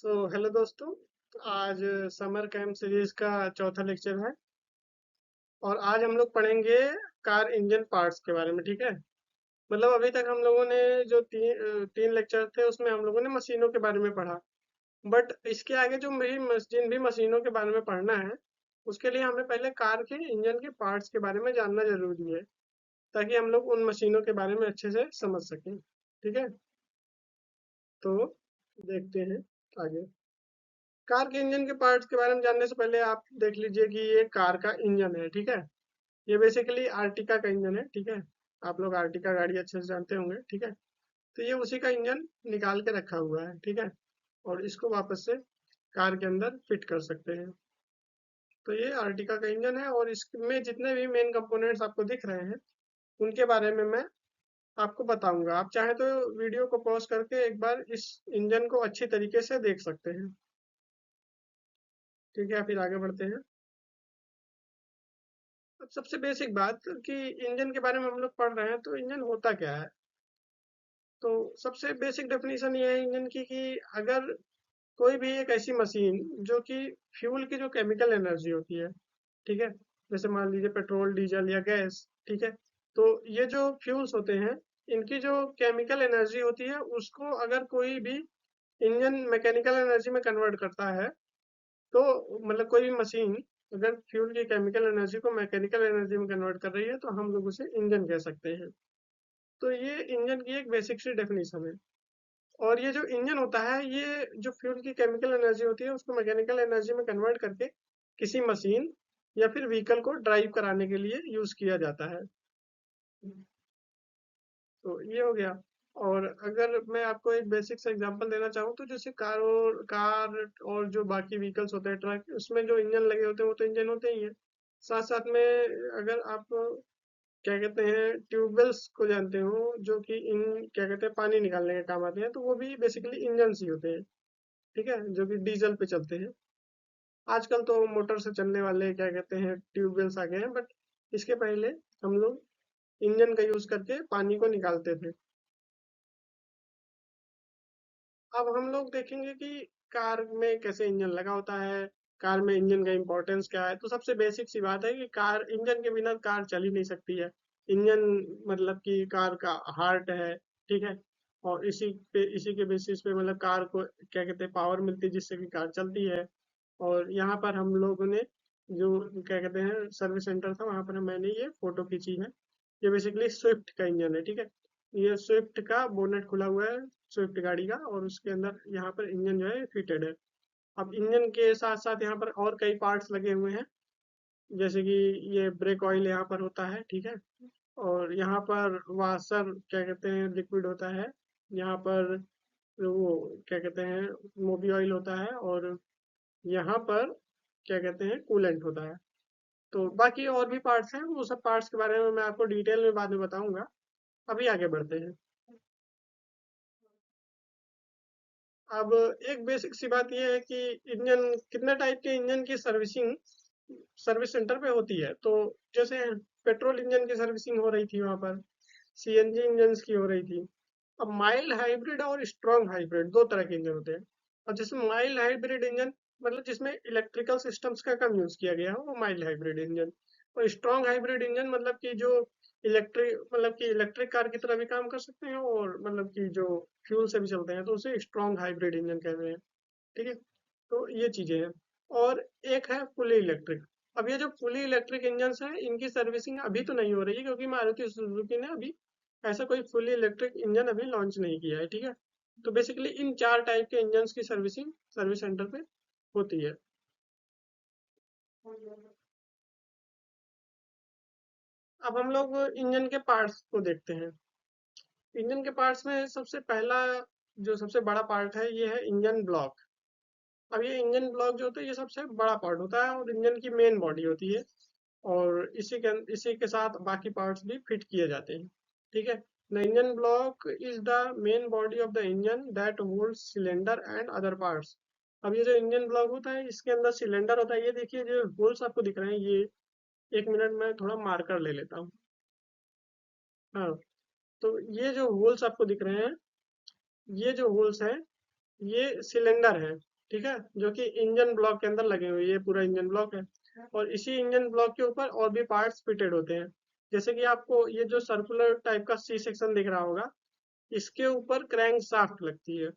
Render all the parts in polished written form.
Hello दोस्तों। तो आज समर कैंप सीरीज का चौथा लेक्चर है और आज हम लोग पढ़ेंगे कार इंजन पार्ट्स के बारे में। ठीक है। मतलब अभी तक हम लोगों ने जो तीन लेक्चर थे उसमें हम लोगों ने मशीनों के बारे में पढ़ा। बट इसके आगे जो जिन भी मशीनों के बारे में पढ़ना है उसके लिए हमें पहले कार के इंजन के पार्ट्स के बारे में जानना जरूरी है, ताकि हम लोग उन मशीनों के बारे में अच्छे से समझ सकें। ठीक है। तो देखते हैं आगे। कार के इंजन के पार्ट्स के बारे में जानने से पहले आप देख लीजिए कि ये कार का इंजन है। ठीक है। ये बेसिकली आर्टिका का इंजन है। ठीक है। आप लोग आर्टिका गाड़ी अच्छे से जानते होंगे। ठीक है। तो ये उसी का इंजन निकाल के रखा हुआ है। ठीक है। और इसको वापस से कार के अंदर फिट कर सकते हैं। तो ये आर्टिका का इंजन है और इसमें जितने भी मेन कंपोनेंट्स आपको दिख रहे हैं उनके बारे में मैं आपको बताऊंगा। आप चाहे तो वीडियो को पॉज करके एक बार इस इंजन को अच्छी तरीके से देख सकते हैं। ठीक है। फिर आगे बढ़ते हैं। अब सबसे बेसिक बात कि इंजन के बारे में हम लोग पढ़ रहे हैं, तो इंजन होता क्या है। तो सबसे बेसिक डेफिनेशन ये है इंजन की कि अगर कोई भी एक ऐसी मशीन जो कि फ्यूल की जो केमिकल एनर्जी होती है, ठीक है, जैसे मान लीजिए पेट्रोल डीजल या गैस, ठीक है, तो ये जो फ्यूल्स होते हैं इनकी जो केमिकल एनर्जी होती है उसको अगर कोई भी इंजन मैकेनिकल एनर्जी में कन्वर्ट करता है, तो मतलब कोई भी मशीन अगर फ्यूल की केमिकल एनर्जी को मैकेनिकल एनर्जी में कन्वर्ट कर रही है तो हम लोग उसे इंजन कह सकते हैं। तो ये इंजन की एक बेसिक सी डेफिनेशन है। और ये जो इंजन होता है ये जो फ्यूल की केमिकल एनर्जी होती है उसको मैकेनिकल एनर्जी में कन्वर्ट करके किसी मशीन या फिर व्हीकल को ड्राइव कराने के लिए यूज किया जाता है। तो ये हो गया। और अगर मैं आपको एक बेसिक सा एग्जांपल देना चाहूँ तो जैसे कार और जो बाकी व्हीकल्स होते हैं, ट्रक, उसमें जो इंजन लगे होते हैं वो तो इंजन होते ही हैं। साथ साथ में अगर आप क्या कहते हैं ट्यूबवेल्स को जानते हो जो कि इन क्या कहते हैं पानी निकालने के काम आते हैं, तो वो भी बेसिकली इंजन ही होते हैं। ठीक है। जो कि डीजल पे चलते हैं। आजकल तो मोटर से चलने वाले क्या कहते हैं ट्यूबवेल्स आ गए हैं, बट इसके पहले हम लोग इंजन का यूज करके पानी को निकालते थे। अब हम लोग देखेंगे कि कार में कैसे इंजन लगा होता है, कार में इंजन का इम्पोर्टेंस क्या है। तो सबसे बेसिक सी बात है कि कार इंजन के बिना कार चल ही नहीं सकती है। इंजन मतलब कि कार का हार्ट है। ठीक है। और इसी के बेसिस पे मतलब कार को क्या कहते हैं पावर मिलती है जिससे कि कार चलती है। और यहाँ पर हम लोगों ने जो क्या कहते हैं सर्विस सेंटर था वहाँ पर मैंने ये फोटो खींची है। ये बेसिकली स्विफ्ट का इंजन है। ठीक है। ये स्विफ्ट का बोनेट खुला हुआ है, स्विफ्ट गाड़ी का, और उसके अंदर यहाँ पर इंजन जो है फिटेड है। अब इंजन के साथ साथ यहाँ पर और कई पार्ट्स लगे हुए हैं, जैसे कि ये ब्रेक ऑयल यहाँ पर होता है। ठीक है। और यहाँ पर वाशर क्या कहते हैं लिक्विड होता है। यहाँ पर वो क्या कहते हैं मोबी ऑयल होता है। और यहाँ पर क्या कहते हैं कूलेंट होता है। तो बाकी और भी पार्ट्स हैं, वो सब पार्ट्स के बारे में मैं आपको डिटेल में बाद में बताऊंगा। अभी आगे बढ़ते हैं। अब एक बेसिक सी बात यह है कि इंजन कितने टाइप के इंजन की सर्विसिंग सर्विस सेंटर पे होती है। तो जैसे पेट्रोल इंजन की सर्विसिंग हो रही थी वहां पर, सीएनजी इंजन की हो रही थी। अब माइल्ड हाइब्रिड और स्ट्रॉन्ग हाइब्रिड दो तरह के इंजन होते हैं। और जिसमें माइल्ड हाइब्रिड इंजन मतलब जिसमें इलेक्ट्रिकल सिस्टम्स का कम यूज किया गया हो वो माइल्ड हाइब्रिड इंजन। और स्ट्रॉन्ग हाइब्रिड इंजन मतलब कि जो इलेक्ट्रिक कार की तरह भी काम कर सकते हैं और मतलब कि जो फ्यूल से भी चलते हैं, तो उसे स्ट्रॉन्ग हाइब्रिड इंजन कहते हैं। ठीक है। तो ये चीजें हैं। और एक है फुली इलेक्ट्रिक। अब ये जो फुली इलेक्ट्रिक इंजन है इनकी सर्विसिंग अभी तो नहीं हो रही है क्योंकि मारुति सुजुकी ने अभी ऐसा कोई फुली इलेक्ट्रिक इंजन अभी लॉन्च नहीं किया है। ठीक है। तो बेसिकली इन चार टाइप के इंजन्स की सर्विसिंग सर्विस सेंटर पे होती है। अब हम लोग इंजन के पार्ट्स को देखते हैं। इंजन के पार्ट्स में सबसे पहला जो सबसे बड़ा पार्ट है ये है इंजन ब्लॉक। अब ये इंजन ब्लॉक जो होता है ये सबसे बड़ा पार्ट होता है और इंजन की मेन बॉडी होती है। और इसी के साथ बाकी पार्ट्स भी फिट किए जाते हैं। ठीक है। The engine block is the main body of the engine that holds cylinder and other parts. अब ये जो इंजन ब्लॉक होता है इसके अंदर सिलेंडर होता है। ये देखिए जो होल्स आपको दिख रहे हैं ये, एक मिनट में थोड़ा मार्कर ले लेता हूँ। हाँ। तो ये जो होल्स आपको दिख रहे हैं, ये जो होल्स हैं ये सिलेंडर है। ठीक है, जो कि इंजन ब्लॉक के अंदर लगे हुए, ये पूरा इंजन ब्लॉक है। और इसी इंजन ब्लॉक के ऊपर और भी पार्ट्स फिटेड होते हैं। जैसे कि आपको ये जो सर्कुलर टाइप का सी सेक्शन दिख रहा होगा, इसके ऊपर क्रैंक शाफ्ट लगती है।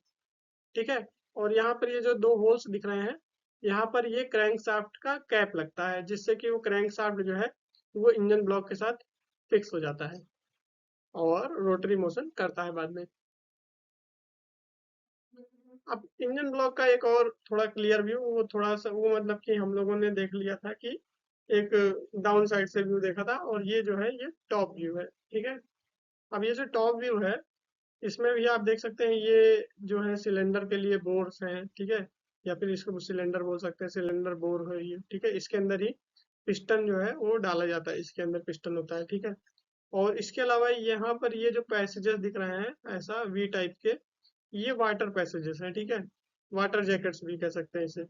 ठीक है, और यहाँ पर ये जो दो होल्स दिख रहे हैं, यहाँ पर ये क्रैंक शाफ्ट का कैप लगता है, जिससे कि वो क्रैंक शाफ्ट जो है वो इंजन ब्लॉक के साथ फिक्स हो जाता है और रोटरी मोशन करता है बाद में। अब इंजन ब्लॉक का एक और थोड़ा क्लियर व्यू, वो थोड़ा सा वो मतलब कि हम लोगों ने देख लिया था कि एक डाउन साइड से व्यू देखा था, और ये जो है ये टॉप व्यू है। ठीक है, अब ये जो टॉप व्यू है, इसमें भी आप देख सकते हैं ये जो है सिलेंडर के लिए बोर्स हैं। ठीक है, या फिर इसको सिलेंडर बोल सकते हैं, सिलेंडर बोर है ये। ठीक है, इसके अंदर ही पिस्टन जो है वो डाला जाता है, इसके अंदर पिस्टन होता है। ठीक है, और इसके अलावा यहाँ पर ये जो पैसेजेस दिख रहे हैं ऐसा वी टाइप के, ये वाटर पैसेजेस हैं। ठीक है, वाटर जैकेट्स भी कह सकते हैं इसे।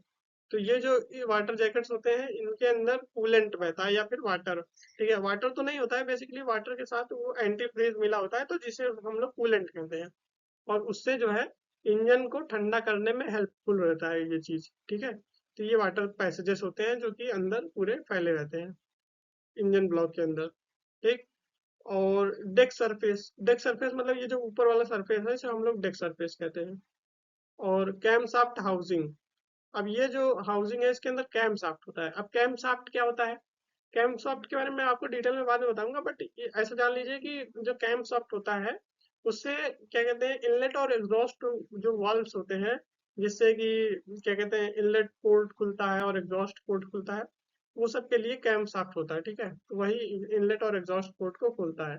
तो ये जो ये वाटर जैकेट्स होते हैं, इनके अंदर कूलेंट बहता है या फिर वाटर। ठीक है, वाटर तो नहीं होता है बेसिकली, वाटर के साथ वो एंटी फ्रीज मिला होता है, तो जिसे हम लोग कूलेंट कहते हैं। और उससे जो है इंजन को ठंडा करने में हेल्पफुल रहता है ये चीज। ठीक है, तो ये वाटर पैसेजेस होते हैं जो कि अंदर पूरे फैले रहते हैं इंजन ब्लॉक के अंदर। ठीक, और डेक सरफेस मतलब ये जो ऊपर वाला सरफेस है, इसे हम लोग डेक सरफेस कहते हैं। और कैम शाफ्ट हाउसिंग, अब ये जो हाउसिंग है इसके अंदर कैम शाफ्ट होता है। अब कैम शाफ्ट क्या होता है, कैम शाफ्ट के बारे में मैं आपको डिटेल में बाद में बताऊंगा, बट ऐसा जान लीजिए कि जो कैम शाफ्ट होता है उससे क्या कहते हैं, इनलेट और एग्जॉस्ट जो वाल्व्स होते हैं, जिससे कि क्या कहते हैं इनलेट पोर्ट खुलता है और एग्जॉस्ट पोर्ट खुलता है, वो सब के लिए कैम शाफ्ट होता है। ठीक है, तो वही इनलेट और एग्जॉस्ट पोर्ट को खोलता है।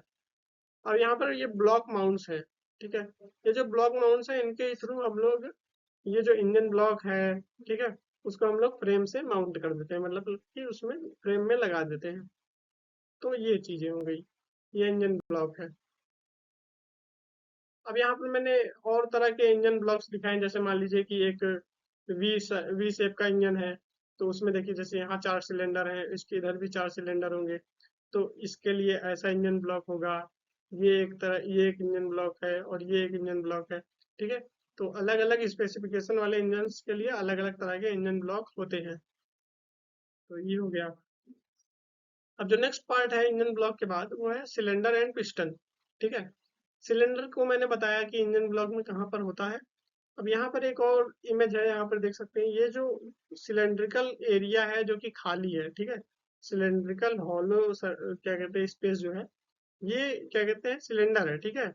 और यहाँ पर ये ब्लॉक माउंट्स है। ठीक है, ये जो ब्लॉक माउंट्स है इनके थ्रू हम लोग ये जो इंजन ब्लॉक है, ठीक है, उसको हम लोग फ्रेम से माउंट कर देते हैं, मतलब कि उसमें फ्रेम में लगा देते हैं। तो ये चीजें हो गई, ये इंजन ब्लॉक है। अब यहाँ पर मैंने और तरह के इंजन ब्लॉक्स दिखाए, जैसे मान लीजिए कि एक वी वी शेप का इंजन है, तो उसमें देखिए जैसे यहाँ 4 सिलेंडर है, इसके इधर भी 4 सिलेंडर होंगे, तो इसके लिए ऐसा इंजन ब्लॉक होगा। ये एक इंजन ब्लॉक है और ये एक इंजन ब्लॉक है। ठीक है, तो अलग अलग स्पेसिफिकेशन वाले इंजन के लिए अलग अलग तरह के इंजन ब्लॉक होते हैं। तो ये हो गया। अब जो नेक्स्ट पार्ट है इंजन ब्लॉक के बाद, वो है सिलेंडर एंड पिस्टन। ठीक है, सिलेंडर को मैंने बताया कि इंजन ब्लॉक में कहाँ पर होता है। अब यहाँ पर एक और इमेज है, यहाँ पर देख सकते हैं ये जो सिलेंड्रिकल एरिया है जो कि खाली है। ठीक है, सिलेंड्रिकल हॉलो क्या कहते हैं स्पेस जो है, ये क्या कहते हैं सिलेंडर है। ठीक है,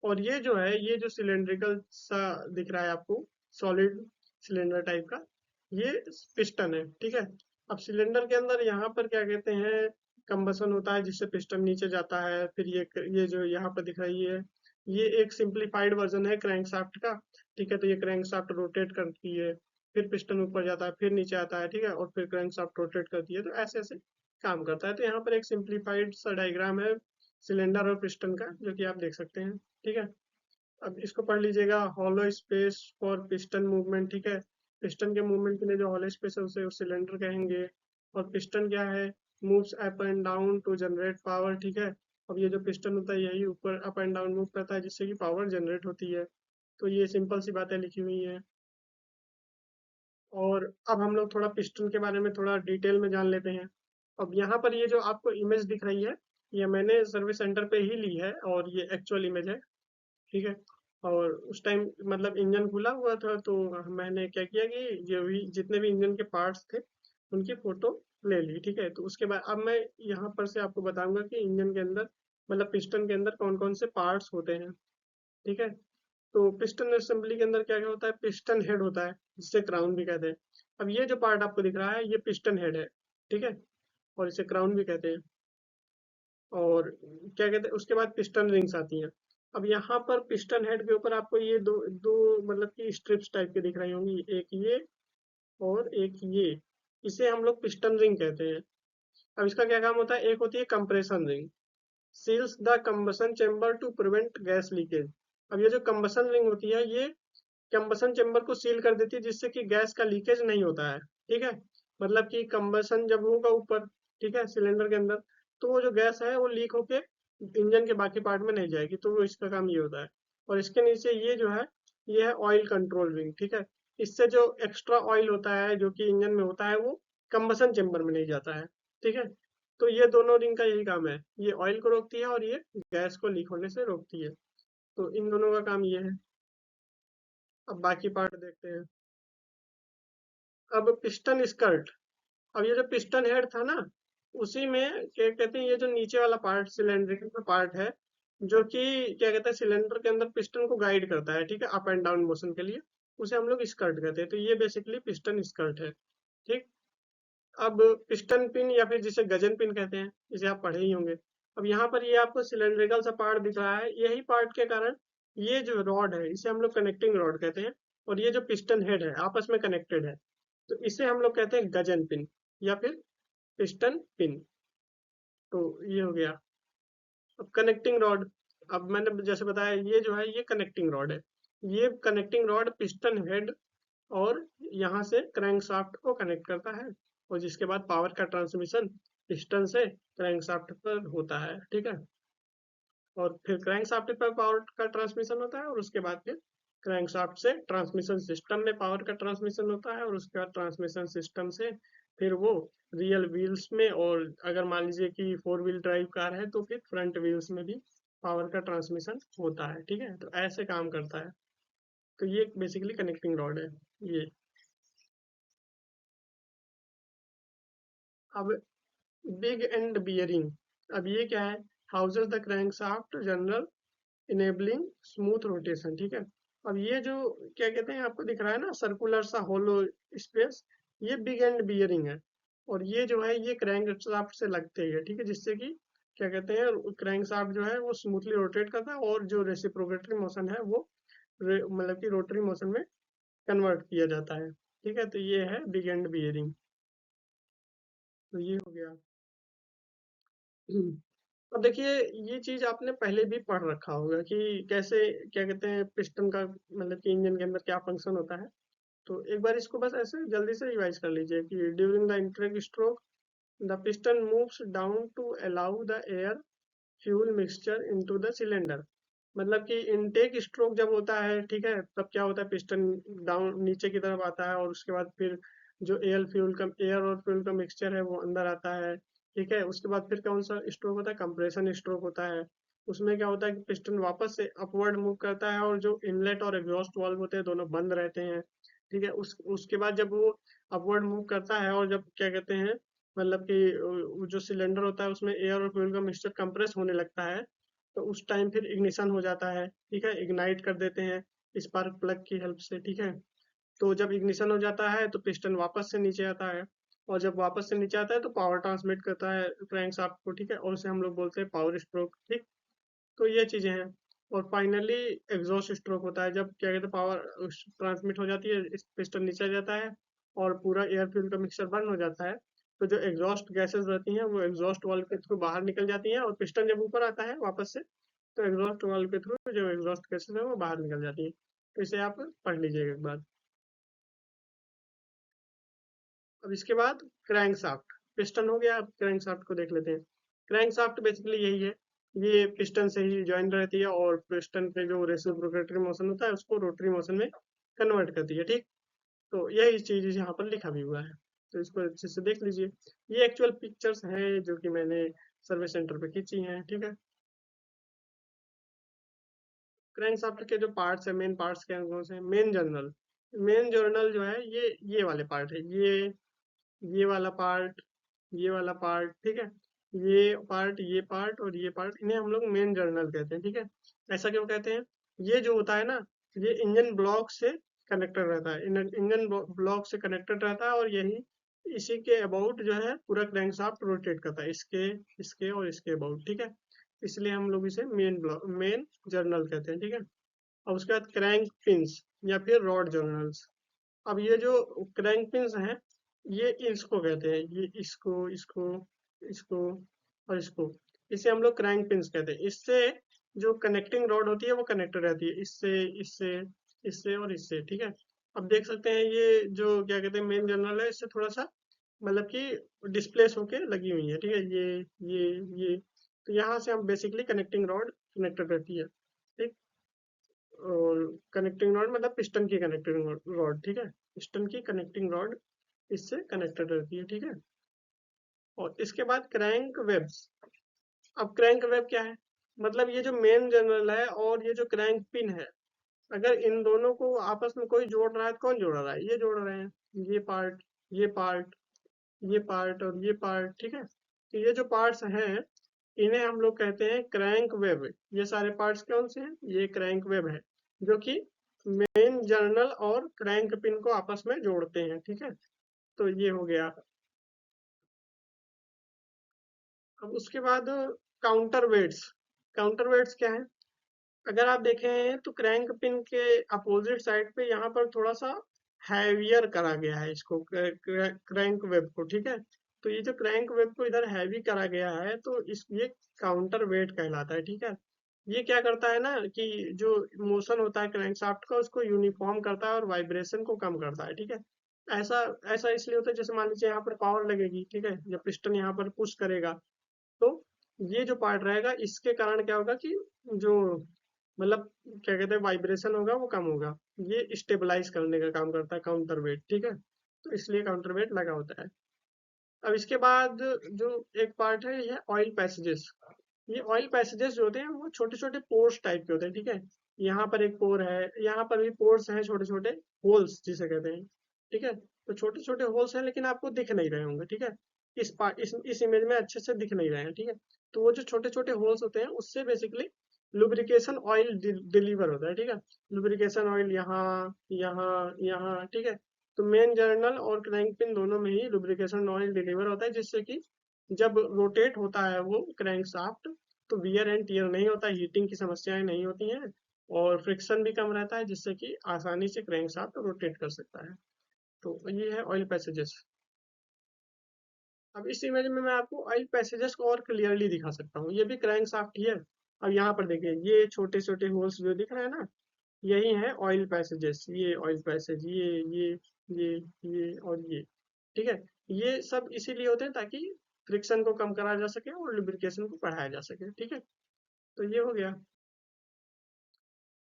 और ये जो है ये जो सिलेंड्रिकल सा दिख रहा है आपको, सॉलिड सिलेंडर टाइप का, ये पिस्टन है। ठीक है, अब सिलेंडर के अंदर यहाँ पर क्या कहते हैं कंबसन होता है, जिससे पिस्टन नीचे जाता है। फिर ये जो यहाँ पर दिख रही है, ये एक सिंप्लीफाइड वर्जन है क्रैंकशाफ्ट का। ठीक है, तो ये क्रैंकशाफ्ट रोटेट करती है, फिर पिस्टन ऊपर जाता है, फिर नीचे आता है। ठीक है, और फिर क्रैंकशाफ्ट रोटेट करती है, तो ऐसे ऐसे काम करता है। तो यहाँ पर एक सिंप्लीफाइड सा डायग्राम है सिलेंडर और पिस्टन का, जो कि आप देख सकते हैं। ठीक है, अब इसको पढ़ लीजिएगा, hollow space for piston movement. ठीक है, पिस्टन के मूवमेंट के लिए जो हॉलो स्पेस है उसे सिलेंडर कहेंगे। और पिस्टन क्या है, moves up and down to generate power. ठीक है, अब ये जो पिस्टन होता है यही ऊपर अप एंड डाउन मूव करता है, जिससे कि पावर जनरेट होती है। तो ये सिंपल सी बातें लिखी हुई हैं। और अब हम लोग थोड़ा पिस्टन के बारे में थोड़ा डिटेल में जान लेते हैं। अब यहाँ पर ये जो आपको इमेज दिख रही है, ये मैंने सर्विस सेंटर पे ही ली है, और ये एक्चुअल इमेज है। ठीक है, और उस टाइम मतलब इंजन खुला हुआ था, तो मैंने क्या किया कि जो भी जितने भी इंजन के पार्ट्स थे उनकी फोटो ले ली। ठीक है, तो उसके बाद अब मैं यहाँ पर से आपको बताऊंगा कि इंजन के अंदर मतलब पिस्टन के अंदर कौन कौन से पार्ट्स होते हैं। ठीक है, तो पिस्टन असेंबली के अंदर क्या क्या होता है, पिस्टन हेड होता है, जिसे क्राउन भी कहते हैं। अब ये जो पार्ट आपको दिख रहा है ये पिस्टन हेड है। ठीक है, और इसे क्राउन भी कहते हैं। और क्या कहते हैं उसके बाद पिस्टन रिंग्स आती हैं। अब यहाँ पर पिस्टन हेड के ऊपर आपको ये दो दो मतलब कि स्ट्रिप्स टाइप के दिख रही होंगी, एक ये और एक ये, इसे हम लोग पिस्टन रिंग कहते हैं। अब इसका क्या काम होता है, एक होती है compression ring, seals the combustion chamber to prevent gas leakage. अब ये जो कंबसन रिंग होती है ये कंबसन चेम्बर को सील कर देती है, जिससे कि गैस का लीकेज नहीं होता है। ठीक है, मतलब कि कंबसन जब होगा ऊपर, ठीक है, सिलेंडर के अंदर, तो वो जो गैस है वो लीक होके इंजन के बाकी पार्ट में नहीं जाएगी, तो वो इसका काम ये होता है। और इसके नीचे ये जो है ये है ऑयल कंट्रोल रिंग। ठीक है, इससे जो एक्स्ट्रा ऑयल होता है जो कि इंजन में होता है वो कंबसन चेम्बर में नहीं जाता है, ठीक है। तो ये दोनों रिंग का यही काम है, ये ऑयल को रोकती है और ये गैस को लीक होने से रोकती है। तो इन दोनों का काम ये है। अब बाकी पार्ट देखते हैं। अब पिस्टन स्कर्ट। अब ये जो पिस्टन हेड था ना, उसी में क्या कहते हैं, ये जो नीचे वाला पार्ट सिलेंड्रिकल पार्ट है, जो कि क्या कहते हैं सिलेंडर के अंदर पिस्टन को गाइड करता है, ठीक है, अप एंड डाउन मोशन के लिए, उसे हम लोग स्कर्ट कहते हैं। तो ये बेसिकली पिस्टन स्कर्ट है, ठीक। अब पिस्टन पिन या फिर जिसे गजन पिन कहते हैं, इसे आप पढ़े ही होंगे। अब यहाँ पर ये आपको सिलेंड्रिकल सा पार्ट दिख रहा है, यही पार्ट के कारण ये जो रॉड है इसे हम लोग कनेक्टिंग रॉड कहते हैं, और ये जो पिस्टन हेड है आपस में कनेक्टेड है, तो इसे हम लोग कहते हैं गजन पिन या फिर पिस्टन पिन। तो ये हो गया। अब कनेक्टिंग रॉड। अब मैंने जैसे बताया ये जो है ये कनेक्टिंग रॉड है। ये कनेक्टिंग रॉड पिस्टन हेड और यहाँ से क्रैंकशाफ्ट को कनेक्ट करता है, और जिसके बाद पावर का ट्रांसमिशन पिस्टन से क्रैंकशाफ्ट पर होता है, ठीक है। और फिर क्रैंकशाफ्ट पर पावर का ट्रांसमिशन होता है, और उसके बाद फिर क्रैंकशाफ्ट से ट्रांसमिशन सिस्टम में पावर का ट्रांसमिशन होता है, और उसके बाद ट्रांसमिशन सिस्टम से फिर वो रियल व्हील्स में, और अगर मान लीजिए कि 4 व्हील ड्राइव कार है तो फिर फ्रंट व्हील्स में भी पावर का ट्रांसमिशन होता है, ठीक है। तो ऐसे काम करता है। तो ये बेसिकली कनेक्टिंग रॉड है ये। अब बिग एंड बियरिंग। अब ये क्या है, houses the crankshaft general enabling smooth rotation, ठीक है। अब ये जो क्या कहते हैं आपको दिख रहा है ना सर्कुलर सा होलो स्पेस, ये बिग एंड बियरिंग है। और ये जो है ये क्रैंक शाफ्ट से लगते हैं, ठीक है, जिससे कि क्या कहते हैं क्रैंक शाफ्ट जो है वो स्मूथली रोटेट करता है, और जो रेसिप्रोकेटरी मोशन है वो मतलब कि रोटरी मोशन में कन्वर्ट किया जाता है, ठीक है। तो ये है बिग एंड बियरिंग। तो ये हो गया। अब देखिए, ये चीज आपने पहले भी पढ़ रखा होगा कि कैसे क्या कहते हैं पिस्टन का मतलब कि इंजन के अंदर क्या फंक्शन होता है। तो एक बार इसको बस ऐसे जल्दी से रिवाइज कर लीजिए कि during the intake stroke the piston moves down to allow the air fuel mixture into the cylinder. मतलब कि इनटेक स्ट्रोक जब होता है, ठीक है, तब क्या होता है पिस्टन डाउन नीचे की तरफ आता है, और उसके बाद फिर जो एयर और फ्यूल का मिक्सचर है वो अंदर आता है, ठीक है। उसके बाद फिर कौन सा स्ट्रोक होता है, कंप्रेशन स्ट्रोक होता है। उसमें क्या होता है कि पिस्टन वापस से अपवर्ड मूव करता है, और जो इनलेट और एग्जॉस्ट वाल्व होते हैं दोनों बंद रहते हैं, ठीक है। उसके बाद जब वो अपवर्ड मूव करता है, और जब क्या कहते हैं मतलब कि वो जो सिलेंडर होता है उसमें एयर और फ्यूल का मिक्सचर कंप्रेस होने लगता है, तो उस टाइम फिर इग्निशन हो जाता है, ठीक है, इग्नाइट कर देते हैं स्पार्क प्लग की हेल्प से, ठीक है। तो जब इग्निशन हो जाता है तो पिस्टन वापस से नीचे आता है, और जब वापस से नीचे आता है तो पावर ट्रांसमिट करता है क्रैंकशाफ्ट को, ठीक है, और उसे हम लोग बोलते हैं पावर स्ट्रोक, ठीक। तो ये चीजें हैं। और फाइनली एग्जॉस्ट स्ट्रोक होता है, जब क्या कहते हैं पावर ट्रांसमिट हो जाती है, पिस्टन नीचे आ जाता है, और पूरा एयर फ्यूल का मिक्सचर बंद हो जाता है। तो जो एग्जॉस्ट गैसेस रहती हैं वो एग्जॉस्ट वाल्व के थ्रू बाहर निकल जाती हैं, और पिस्टन जब ऊपर आता है वापस से, तो एग्जॉस्ट वाल्व के थ्रू जो एग्जॉस्ट गैसेस है वो बाहर निकल जाती है। तो इसे आप पढ़ लीजिएगा एक बार। अब इसके बाद क्रैंक शाफ्ट। पिस्टन हो गया, अब क्रैंक शाफ्ट को देख लेते हैं। क्रैंक शाफ्ट बेसिकली यही है, ये पिस्टन से ही ज्वाइन रहती है, और पिस्टन पे जो रेसिप्रोकेटरी मोशन होता है उसको रोटरी मोशन में कन्वर्ट करती है, ठीक। तो यही चीज यहाँ पर लिखा भी हुआ है, तो इसको अच्छे से देख लीजिए। ये एक्चुअल पिक्चर्स हैं जो कि मैंने सर्वे सेंटर पे खींची हैं, ठीक है। क्रैंक शाफ्ट के जो पार्ट्स है, मेन पार्ट्स क्या कौन से हैं, मेन जर्नल जो है ये वाले पार्ट है, ये वाला पार्ट, ये वाला पार्ट, ठीक है। ये पार्ट और ये पार्ट, इन्हें हम लोग मेन जर्नल कहते हैं, ठीक है। ऐसा क्यों कहते हैं, ये जो होता है ना, ये इंजन ब्लॉक से कनेक्टेड रहता है, इंजन ब्लॉक से कनेक्टेड रहता है, और यही इसी के अबाउट जो है पूरा क्रैंकशाफ्ट रोटेट करता है, इसके इसके और इसके अबाउट, ठीक है। इसलिए हम लोग इसे मेन जर्नल कहते हैं, ठीक है। और उसके बाद क्रैंक पिंस या फिर रॉड जर्नल्स। अब ये जो क्रैंक पिंस हैं, ये इसको कहते हैं, ये इसको और इसको, इसे हम लोग क्रैंक पिंस कहते हैं। इससे जो कनेक्टिंग रॉड होती है वो कनेक्टेड रहती है, इससे इससे और इससे, ठीक है। अब देख सकते हैं ये जो क्या कहते हैं मेन जर्नल है, इससे थोड़ा सा मतलब कि डिस्प्लेस होके लगी हुई है, ठीक है, ये तो यहाँ से हम बेसिकली कनेक्टिंग रॉड कनेक्टेड रहती है, ठीक। और कनेक्टिंग रॉड मतलब पिस्टन की कनेक्टिंग रॉड, ठीक है, पिस्टन की कनेक्टिंग रॉड इससे कनेक्टेड रहती है, ठीक है। और इसके बाद क्रैंक वेब्स। अब क्रैंक वेब क्या है, मतलब ये जो मेन जनरल है और ये जो क्रैंक पिन है, अगर इन दोनों को आपस में कोई जोड़ रहा है तो कौन जोड़ रहा है, ये जोड़ रहे हैं, ये पार्ट, ये पार्ट, ये पार्ट और ये पार्ट, ठीक है। तो ये जो पार्ट्स हैं इन्हें हम लोग कहते हैं क्रैंक वेब। ये सारे पार्ट्स कौन से हैं, ये क्रैंक वेब है, जो कि मेन जर्नल और क्रैंक पिन को आपस में जोड़ते हैं, ठीक है। तो ये हो गया। अब उसके बाद काउंटर वेट्स। काउंटर वेट्स क्या है, अगर आप देखें तो क्रैंक पिन के अपोजिट साइड पे यहाँ पर थोड़ा सा हैवियर करा गया है इसको, क्रैंक वेब को, ठीक है। तो ये जो क्रैंक वेब को इधर हैवी करा गया है तो इस ये काउंटर वेट कहलाता है, ठीक है। ये क्या करता है ना कि जो मोशन होता है क्रैंक शाफ्ट का उसको यूनिफॉर्म करता है और वाइब्रेशन को कम करता है, ठीक है। ऐसा ऐसा इसलिए होता है, जैसे मान लीजिए यहाँ पर पावर लगेगी, ठीक है, जब पिस्टन यहाँ पर पुश करेगा तो ये जो पार्ट रहेगा इसके कारण क्या होगा कि जो मतलब क्या कहते हैं वाइब्रेशन होगा वो कम होगा। ये स्टेबलाइज करने का काम करता है काउंटर वेट, ठीक है। तो इसलिए काउंटर वेट लगा होता है। अब इसके बाद जो एक पार्ट है ये है ऑयल पैसेजेस। ये ऑयल पैसेजेस जो होते हैं वो छोटे छोटे पोर्स टाइप के होते हैं, ठीक है। यहाँ पर एक पोर है, यहाँ पर भी पोर्स हैं, छोटे छोटे होल्स जिसे कहते हैं, ठीक है। तो छोटे छोटे होल्स हैं लेकिन आपको दिख नहीं रहे होंगे, ठीक है। इस इमेज में अच्छे से दिख नहीं रहे हैं, ठीक है। तो वो जो छोटे छोटे होल्स होते हैं उससे बेसिकली लुब्रिकेशन ऑयल डिलीवर होता है, ठीक है। लुब्रिकेशन ऑयल यहाँ यहाँ यहाँ, ठीक है। तो मेन जर्नल और क्रैंक पिन दोनों में ही लुब्रिकेशन ऑयल डिलीवर होता है, जिससे कि जब रोटेट होता है वो क्रैंक शाफ्ट तो वियर एंड टियर नहीं होता, हीटिंग की समस्याएं नहीं होती हैं और फ्रिक्शन भी कम रहता है, जिससे कि आसानी से क्रैंक शाफ्ट रोटेट कर सकता है। तो ये है ऑयल पैसेजेस। अब इस इमेज में मैं आपको ऑयल पैसेजेस को और क्लियरली दिखा सकता हूँ, ये भी क्रैंक शाफ्ट ही है। अब यहाँ पर देखिए ये छोटे छोटे होल्स जो दिख रहे हैं ना, यही है ऑयल पैसेजेस, ये ऑयल पैसेज, ये ये और ये, ठीक है। ये सब इसीलिए होते हैं ताकि फ्रिक्शन को कम करा जा सके और लुब्रिकेशन को बढ़ाया जा सके, ठीक है। तो ये हो गया।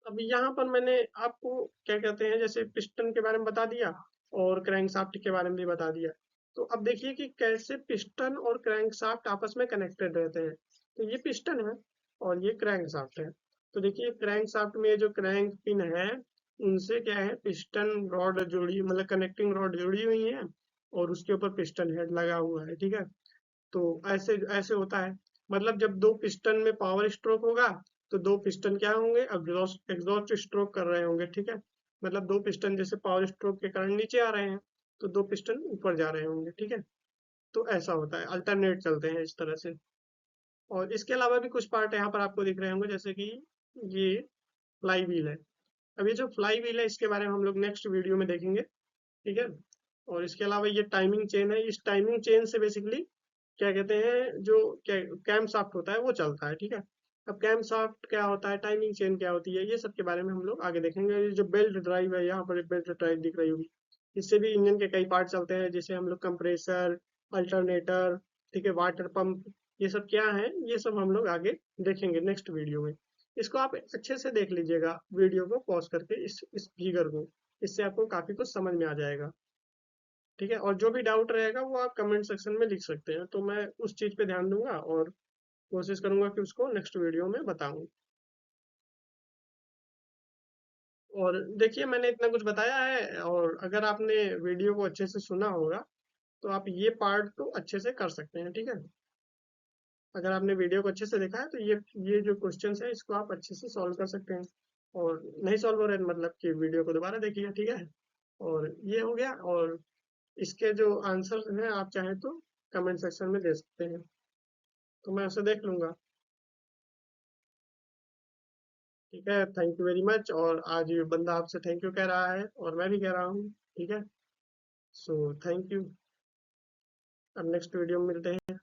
अब यहाँ पर मैंने आपको क्या कहते हैं जैसे पिस्टन के बारे में बता दिया और क्रैंकशाफ्ट के बारे में भी बता दिया। तो अब देखिए कि कैसे पिस्टन और क्रैंकशाफ्ट आपस में कनेक्टेड रहते हैं। तो ये पिस्टन है और ये क्रैंकशाफ्ट है। तो देखिए क्रैंकशाफ्ट में जो क्रैंक पिन है उनसे क्या है पिस्टन रॉड जुड़ी, मतलब कनेक्टिंग रॉड जुड़ी हुई है और उसके ऊपर पिस्टन हेड लगा हुआ है, ठीक है। तो ऐसे ऐसे होता है, मतलब जब दो पिस्टन में पावर स्ट्रोक होगा तो दो पिस्टन क्या होंगे, एग्जॉस्ट एग्जॉस्ट स्ट्रोक कर रहे होंगे, ठीक है। मतलब दो पिस्टन जैसे पावर स्ट्रोक के कारण नीचे आ रहे हैं तो दो पिस्टन ऊपर जा रहे होंगे, ठीक है। तो ऐसा होता है, अल्टरनेट चलते हैं इस तरह से। और इसके अलावा भी कुछ पार्ट यहाँ पर आपको दिख रहे होंगे, जैसे कि ये फ्लाई व्हील है। अब ये जो फ्लाई व्हील है इसके बारे में हम लोग नेक्स्ट वीडियो में देखेंगे, ठीक है। और इसके अलावा ये टाइमिंग चेन है, इस टाइमिंग चेन से बेसिकली क्या कहते हैं जो कैम शाफ्ट होता है वो चलता है, ठीक है। अब कैम शाफ्ट क्या होता है, टाइमिंग चेन क्या होती है, ये सब के बारे में हम लोग आगे देखेंगे। ये जो बेल्ट ड्राइव है, यहाँ पर बेल्ट ड्राइव दिख रही होगी, इससे भी इंजन के कई पार्ट चलते हैं, जैसे हम लोग कंप्रेसर, अल्टरनेटर, ठीक है, वाटर पंप, ये सब क्या है, ये सब हम लोग आगे देखेंगे नेक्स्ट वीडियो में। इसको आप अच्छे से देख लीजिएगा वीडियो को पॉज करके, इस फिगर को, इससे आपको काफी कुछ समझ में आ जाएगा, ठीक है। और जो भी डाउट रहेगा वो आप कमेंट सेक्शन में लिख सकते हैं, तो मैं उस चीज पे ध्यान दूंगा और कोशिश करूंगा कि उसको नेक्स्ट वीडियो में बताऊं। और देखिए मैंने इतना कुछ बताया है, और अगर आपने वीडियो को अच्छे से सुना होगा तो आप ये पार्ट तो अच्छे से कर सकते हैं, ठीक है। अगर आपने वीडियो को अच्छे से देखा है तो ये जो क्वेश्चंस है इसको आप अच्छे से सॉल्व कर सकते हैं। और नहीं सॉल्व हो रहे हैं मतलब कि वीडियो को दोबारा देखिए, ठीक है। और ये हो गया, और इसके जो आंसर हैं आप चाहें तो कमेंट सेक्शन में दे सकते हैं, तो मैं उसे देख लूंगा। ठीक है, थैंक यू वेरी मच। और आज ये बंदा आपसे थैंक यू कह रहा है और मैं भी कह रहा हूँ, ठीक है। So thank you. अब नेक्स्ट वीडियो में मिलते हैं।